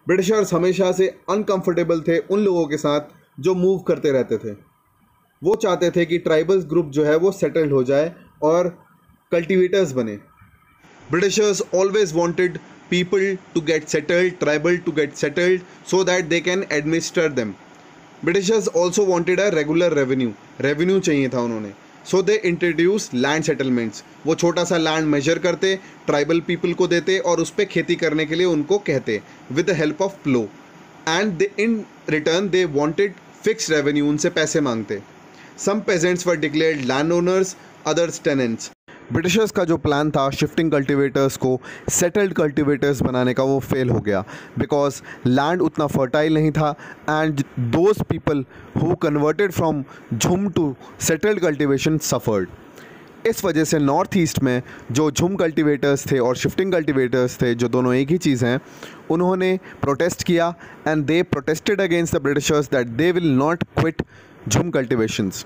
Britishers हमेशा से uncomfortable थे उन लोगों के साथ जो मूव करते रहते थे। वो चाहते थे कि ट्राइबल ग्रुप जो है वो सेटल्ड हो जाए और कल्टीवेटर्स बने। Britishers always wanted people to get settled, tribal to get settled, so that they can administer them. Britishers also wanted a regular revenue. Revenue चाहिए था उन्होंने. So they introduced land settlements. वो छोटा सा लैंड मेजर करते, tribal people को देते और उस पर खेती करने के लिए उनको कहते with the help of plough, and in return they wanted fix revenue, उनसे पैसे मांगते। Some peasants were declared land owners, others tenants. Britishers का जो प्लान था शिफ्टिंग कल्टीवेटर्स को सेटल्ड कल्टीवेटर्स बनाने का, वो फेल हो गया बिकॉज लैंड उतना फर्टाइल नहीं था, and those people who converted from झुम टू सेटल्ड कल्टीवेशन सफ़र्ड। इस वजह से नॉर्थ ईस्ट में जो झुम कल्टीवेटर्स थे और शिफ्टिंग कल्टीवेटर्स थे, जो दोनों एक ही चीज़ हैं, उन्होंने प्रोटेस्ट किया and they protested against the Britishers that they will not quit jhum cultivations.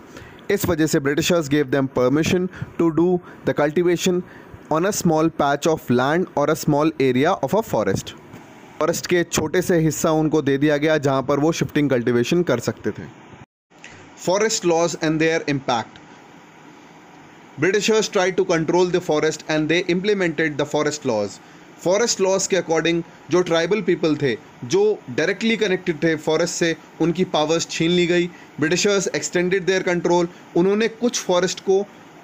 इस वजह से Britishers gave them permission to do the cultivation on a small patch of land और a small area of a forest. Forest के छोटे से हिस्सा उनको दे दिया गया जहाँ पर वो शिफ्टिंग कल्टीवेशन कर सकते थे। Forest laws and their impact. Britishers tried to control the forest and they implemented the forest laws. Forest laws के अकॉर्डिंग जो ट्राइबल पीपल थे, जो डायरेक्टली कनेक्टेड थे फॉरेस्ट से, उनकी पावर्स छीन ली गई। Britishers extended their control. उन्होंने कुछ फॉरेस्ट को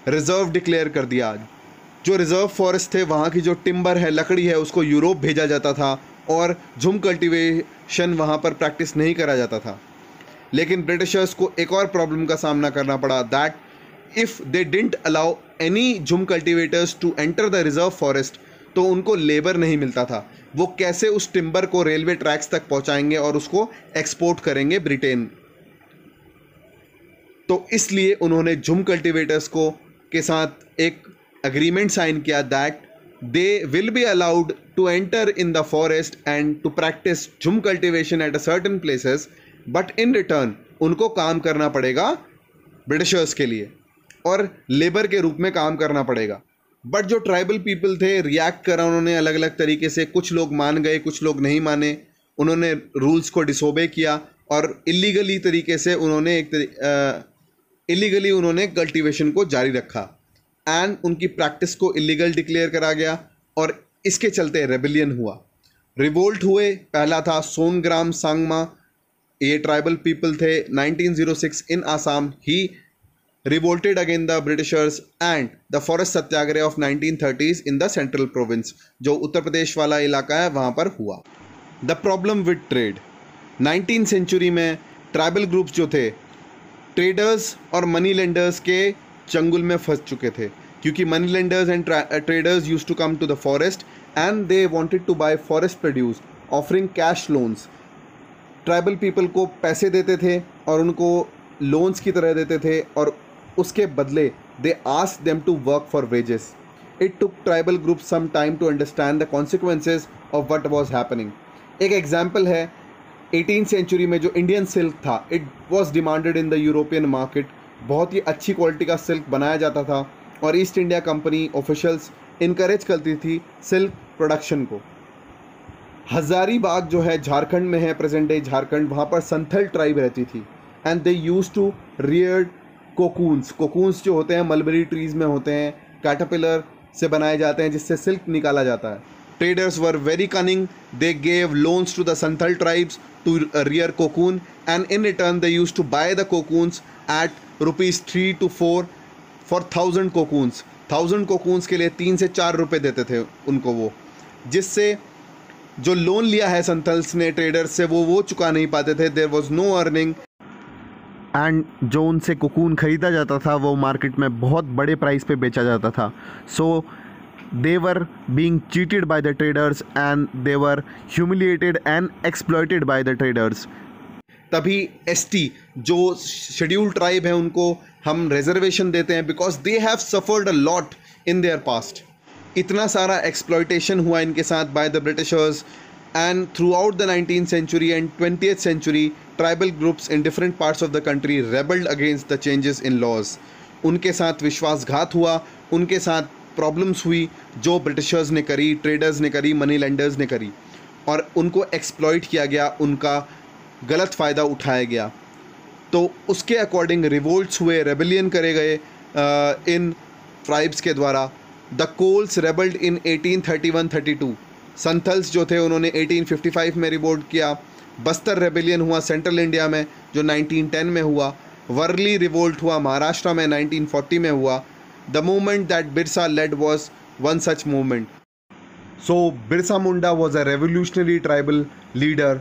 रिजर्व डिक्लेयर कर दिया। जो रिजर्व फॉरेस्ट थे, वहाँ की जो टिम्बर है, लकड़ी है, उसको यूरोप भेजा जाता था और झुम कल्टीवेशन वहाँ पर प्रैक्टिस नहीं करा जाता था। लेकिन ब्रिटिशर्स को एक और प्रॉब्लम का सामना करना पड़ा, that if they didn't allow any झुम cultivators to enter the reserve forest, तो उनको लेबर नहीं मिलता था। वो कैसे उस टिम्बर को रेलवे ट्रैक्स तक पहुंचाएंगे और उसको एक्सपोर्ट करेंगे ब्रिटेन। तो इसलिए उन्होंने झुम कल्टीवेटर्स को के साथ एक अग्रीमेंट साइन किया that they will be allowed to enter in the forest and to practise jhum cultivation at a certain places, but in return उनको काम करना पड़ेगा ब्रिटिशर्स के लिए और लेबर के रूप में काम करना पड़ेगा। बट जो ट्राइबल पीपल थे, रिएक्ट करा उन्होंने अलग अलग तरीके से। कुछ लोग मान गए, कुछ लोग नहीं माने। उन्होंने रूल्स को डिसोबे किया और इलीगली तरीके से उन्होंने कल्टीवेशन को जारी रखा एंड उनकी प्रैक्टिस को इलीगल डिक्लेयर करा गया और इसके चलते रेबेलियन हुआ, रिवोल्ट हुए। पहला था सोनग्राम सांगमा, ये ट्राइबल पीपल थे। 1906 इन आसाम ही revolted against the Britishers, and the forest Satyagraha of 1930s in the central province, जो उत्तर प्रदेश वाला इलाका है, वहाँ पर हुआ। The problem with trade। 19th century में ट्राइबल ग्रुप्स जो थे, ट्रेडर्स और मनी लेंडर्स के चंगुल में फंस चुके थे, क्योंकि money lenders and traders used to come to the forest and they wanted to buy forest produce offering cash loans. Tribal people को पैसे देते थे और उनको लोन्स की तरह देते थे और उसके बदले they asked them to work for wages. It took tribal group some time to understand the consequences of what was happening. एक एग्जांपल है 18th सेंचुरी में जो इंडियन सिल्क था, it was demanded in the European market. बहुत ही अच्छी quality का silk बनाया जाता था और east India company officials encourage करती थी सिल्क प्रोडक्शन को। हजारीबाग जो है झारखंड में है, प्रेजेंट डे झारखंड, वहाँ पर संथल ट्राइब रहती थी and they use to rear cocoons. Cocoons जो होते हैं मलबरी ट्रीज में होते हैं, कैटरपिलर से बनाए जाते हैं जिससे सिल्क निकाला जाता है। Traders were very cunning, they gave loans to the Santhal tribes to rear cocoon and in return they use to buy the cocoons at ₹3 to 4 for 1000 cocoons. 1000 cocoons के लिए 3 से 4 रुपये देते थे उनको वो, जिससे जो लोन लिया है संथल्स ने ट्रेडर्स से वो चुका नहीं पाते थे। There was no earning and जो उनसे कोकून ख़रीदा जाता था वो मार्केट में बहुत बड़े प्राइस पे बेचा जाता था। So they were being cheated by the traders and they were humiliated and exploited by the traders. तभी एसटी जो शेड्यूल्ड ट्राइब है उनको हम रिजर्वेशन देते हैं because they have suffered a lot in their past. इतना सारा एक्सप्लॉइटेशन हुआ इनके साथ by the Britishers and throughout the 19th century and 20th century tribal groups in different parts of the country rebelled against the changes in laws। उनके साथ विश्वासघात हुआ, उनके साथ प्रॉब्लम्स हुई जो ब्रिटिशर्स ने करी, ट्रेडर्स ने करी, मनी लेंडर्स ने करी। और उनको एक्सप्लॉइट किया गया, उनका गलत फ़ायदा उठाया गया। तो उसके अकॉर्डिंग रिवोल्ट्स हुए, रेबेलियन करे गए इन ट्राइब्स के द्वारा। द कोल्स रेबल्ड इन 1831-32। संथल्स जो थे उन्होंने 1855 में रिवोल्ट किया। बस्तर रेबेलियन हुआ सेंट्रल इंडिया में जो 1910 में हुआ। वर्ली रिवोल्ट हुआ महाराष्ट्र में 1940 में हुआ। The movement that Birsa led was one such movement. So Birsa Munda was a revolutionary tribal leader.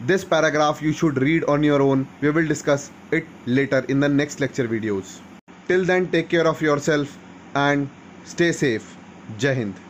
This paragraph you should read on your own. We will discuss it later in the next lecture videos. Till then, take care of yourself and stay safe. Jai Hind.